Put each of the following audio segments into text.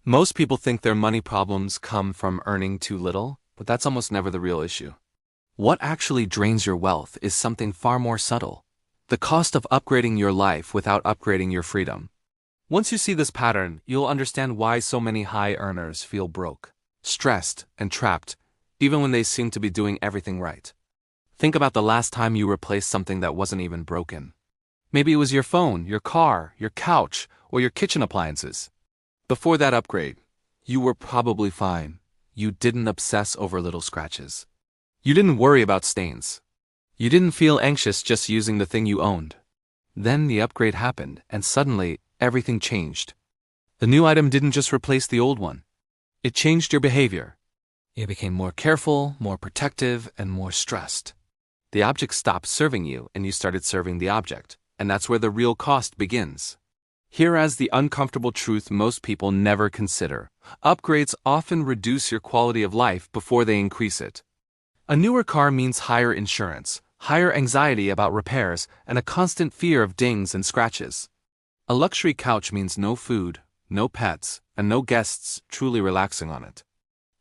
Most people think their money problems come from earning too little, but that's almost never the real issue. What actually drains your wealth is something far more subtle: the cost of upgrading your life without upgrading your freedom. Once you see this pattern, you'll understand why so many high earners feel broke, stressed, and trapped, even when they seem to be doing everything right. Think about the last time you replaced something that wasn't even broken. Maybe it was your phone, your car, your couch, or your kitchen appliances. Before that upgrade, you were probably fine. You didn't obsess over little scratches. You didn't worry about stains. You didn't feel anxious just using the thing you owned. Then the upgrade happened, and suddenly, everything changed. The new item didn't just replace the old one. It changed your behavior. You became more careful, more protective, and more stressed. The object stopped serving you, and you started serving the object, and that's where the real cost begins. Here is the uncomfortable truth most people never consider: upgrades often reduce your quality of life before they increase it. A newer car means higher insurance, higher anxiety about repairs, and a constant fear of dings and scratches. A luxury couch means no food, no pets, and no guests truly relaxing on it.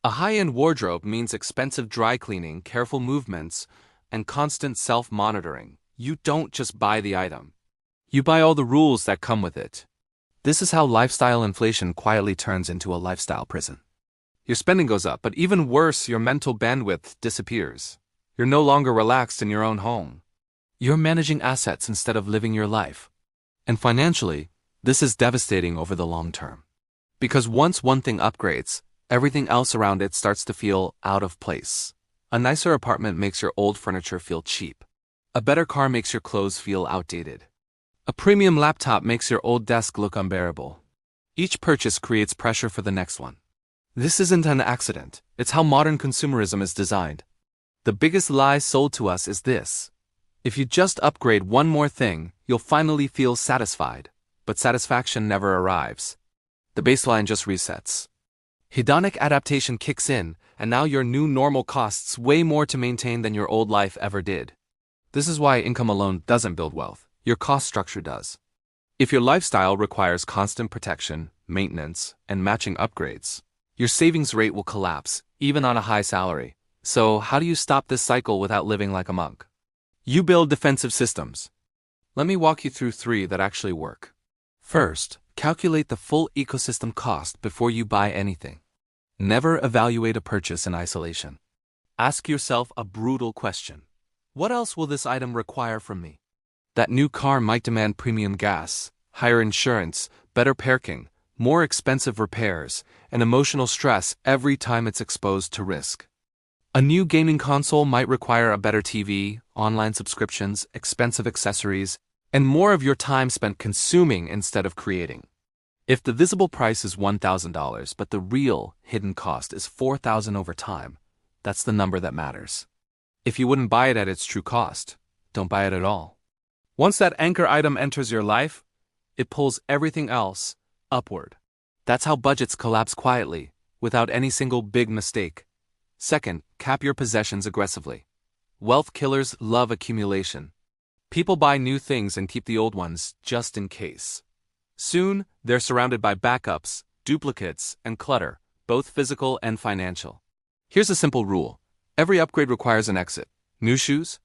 A high-end wardrobe means expensive dry cleaning, careful movements, and constant self-monitoring. You don't just buy the item. You buy all the rules that come with it. This is how lifestyle inflation quietly turns into a lifestyle prison. Your spending goes up, but even worse, your mental bandwidth disappears. You're no longer relaxed in your own home. You're managing assets instead of living your life. And financially, this is devastating over the long term. Because once one thing upgrades, everything else around it starts to feel out of place. A nicer apartment makes your old furniture feel cheap. A better car makes your clothes feel outdated. A premium laptop makes your old desk look unbearable. Each purchase creates pressure for the next one. This isn't an accident. It's how modern consumerism is designed. The biggest lie sold to us is this: if you just upgrade one more thing, you'll finally feel satisfied. But satisfaction never arrives. The baseline just resets. Hedonic adaptation kicks in, and now your new normal costs way more to maintain than your old life ever did. This is why income alone doesn't build wealth. Your cost structure does. If your lifestyle requires constant protection, maintenance, and matching upgrades, your savings rate will collapse, even on a high salary. So, how do you stop this cycle without living like a monk? You build defensive systems. Let me walk you through 3 that actually work. First, calculate the full ecosystem cost before you buy anything. Never evaluate a purchase in isolation. Ask yourself a brutal question: what else will this item require from me? That new car might demand premium gas, higher insurance, better parking, more expensive repairs, and emotional stress every time it's exposed to risk. A new gaming console might require a better TV, online subscriptions, expensive accessories, and more of your time spent consuming instead of creating. If the visible price is $1,000, but the real hidden cost is $4,000 over time, that's the number that matters. If you wouldn't buy it at its true cost, don't buy it at all. Once that anchor item enters your life, it pulls everything else upward. That's how budgets collapse quietly, without any single big mistake. Second, cap your possessions aggressively. Wealth killers love accumulation. People buy new things and keep the old ones just in case. Soon, they're surrounded by backups, duplicates, and clutter, both physical and financial. Here's a simple rule: every upgrade requires an exit. New shoes?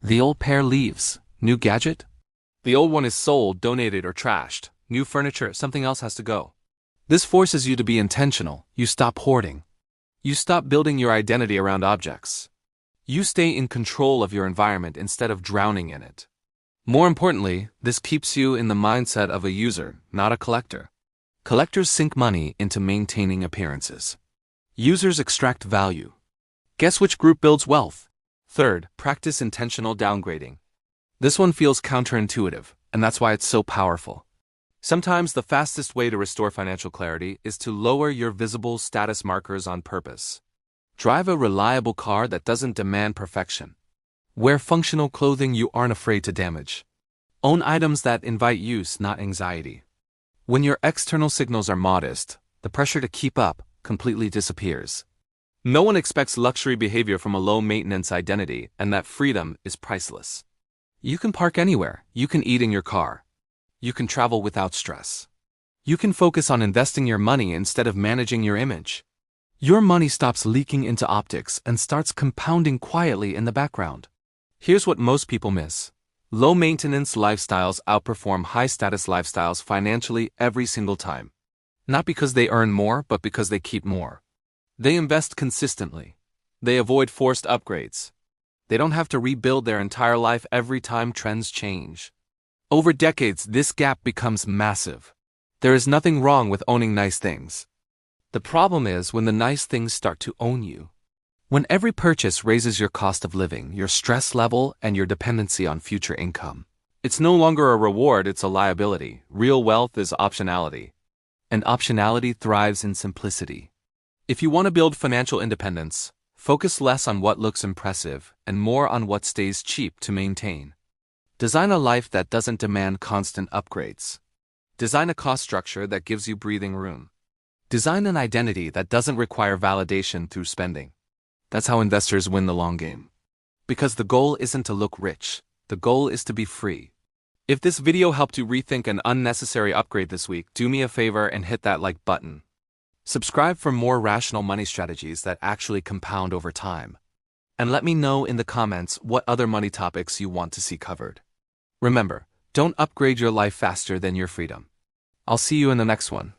The old pair leaves. New gadget? The old one is sold, donated, or trashed. New furniture, something else has to go. This forces you to be intentional. You stop hoarding. You stop building your identity around objects. You stay in control of your environment instead of drowning in it. More importantly, this keeps you in the mindset of a user, not a collector. Collectors sink money into maintaining appearances. Users extract value. Guess which group builds wealth? Third, practice intentional downgrading. This one feels counterintuitive, and that's why it's so powerful. Sometimes the fastest way to restore financial clarity is to lower your visible status markers on purpose. Drive a reliable car that doesn't demand perfection. Wear functional clothing you aren't afraid to damage. Own items that invite use, not anxiety. When your external signals are modest, the pressure to keep up completely disappears. No one expects luxury behavior from a low-maintenance identity, and that freedom is priceless. You can park anywhere. You can eat in your car. You can travel without stress. You can focus on investing your money instead of managing your image. Your money stops leaking into optics and starts compounding quietly in the background. Here's what most people miss. Low-maintenance lifestyles outperform high-status lifestyles financially every single time. Not because they earn more, but because they keep more. They invest consistently. They avoid forced upgrades. They don't have to rebuild their entire life every time trends change. Over decades, this gap becomes massive. There is nothing wrong with owning nice things. The problem is when the nice things start to own you. When every purchase raises your cost of living, your stress level, and your dependency on future income. It's no longer a reward, it's a liability. Real wealth is optionality. And optionality thrives in simplicity. If you want to build financial independence, focus less on what looks impressive and more on what stays cheap to maintain. Design a life that doesn't demand constant upgrades. Design a cost structure that gives you breathing room. Design an identity that doesn't require validation through spending. That's how investors win the long game. Because the goal isn't to look rich, the goal is to be free. If this video helped you rethink an unnecessary upgrade this week, do me a favor and hit that like button. Subscribe for more rational money strategies that actually compound over time. And let me know in the comments what other money topics you want to see covered. Remember, don't upgrade your life faster than your freedom. I'll see you in the next one.